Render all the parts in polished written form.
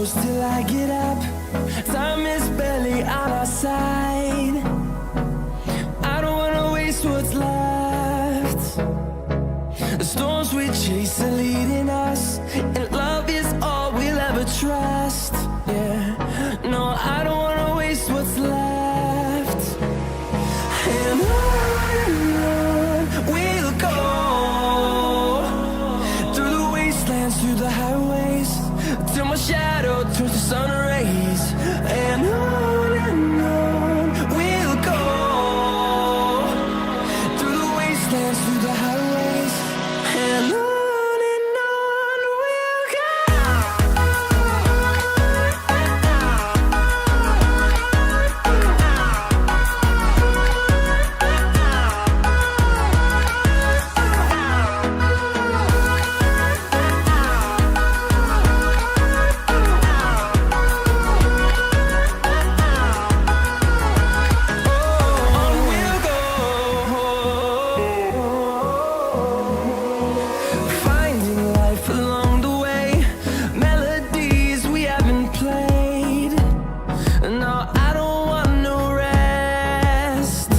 close till I get up. Time is barely on our side. I don't wanna waste what's left. The storms we chase are leading us, and love is all we'll ever trust. Yeah, no, I don't wanna waste what's left. And on we'll go, through the wastelands, through the highways, till my shadow turns to sun rays. And on we'll go, through the wastelands, through the highways, and on we'll go. Finding life along the way, melodies we haven't played. No, I don't want no rest.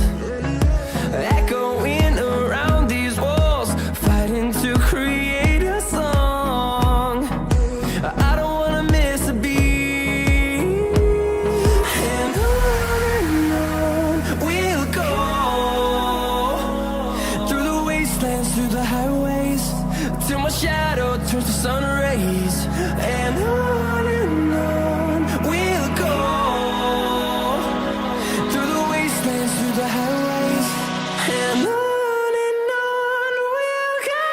Echoing around these walls, fighting to create a song. I don't wanna miss a beat. And on we'll go, through the wastelands, through the highways, till my shadow turns to sun rays. And on we'll go, through the wastelands, through the highways, and on we'll go.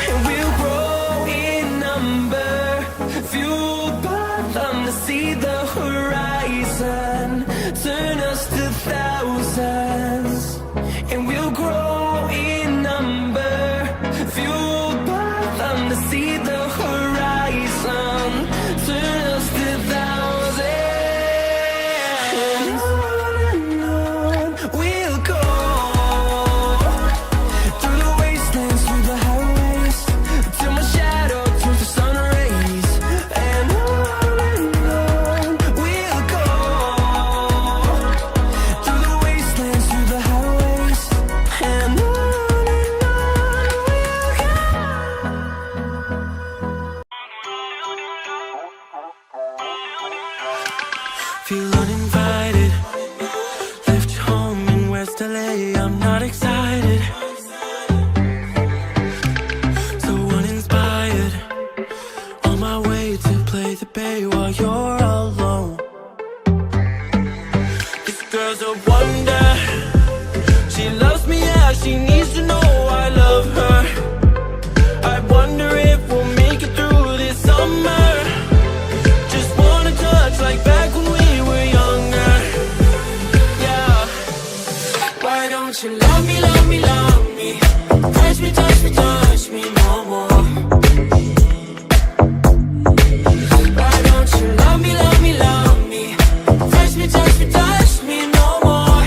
And we'll grow in number, fueled by them to see the horizon, turn us to thousands. And we'll grow in number, fueled by them to see the horizon, turn us to thousands. And on we'll go, through the wastelands, through the highways, till my shadow turns to sun rays. And on we'll go, through the wastelands, through the highways, and on we'll go. Feel uninvited. Left home in West LA, I'm not excited. So uninspired. On my way to play the bay while you're alone. This girl's a wonder. She loves me, yeah, she needs to know I love her. I wonder if we'll make it through this summer. Just wanna touch like back when we were younger. Yeah. Why don't you love me, love me, love me? Touch me, touch me, touch me no more. Why don't you love me, love me, love me? Touch me, touch me, touch me no more.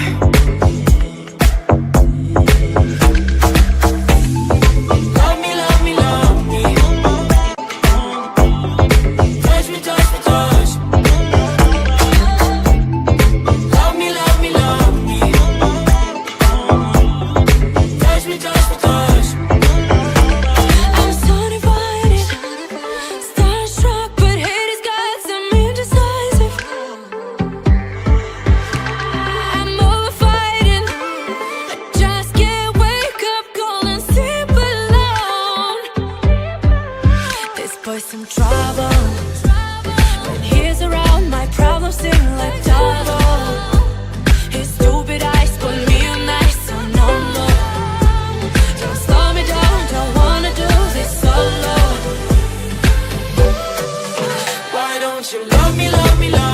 Love me, love me, love me. Touch me, touch me, touch me. Love me, love me, love me. Touch me, touch me, touch me. I'm so divided, starstruck, but hate has got some indecisive. I'm over fighting, I just can't wake up cold and sleep alone. This boy's some trouble. When he's around, my problems seem like double. His stupid eyes put me on ice, so no more. Don't slow me down, don't wanna do this solo. Why don't you love me, love me, love me?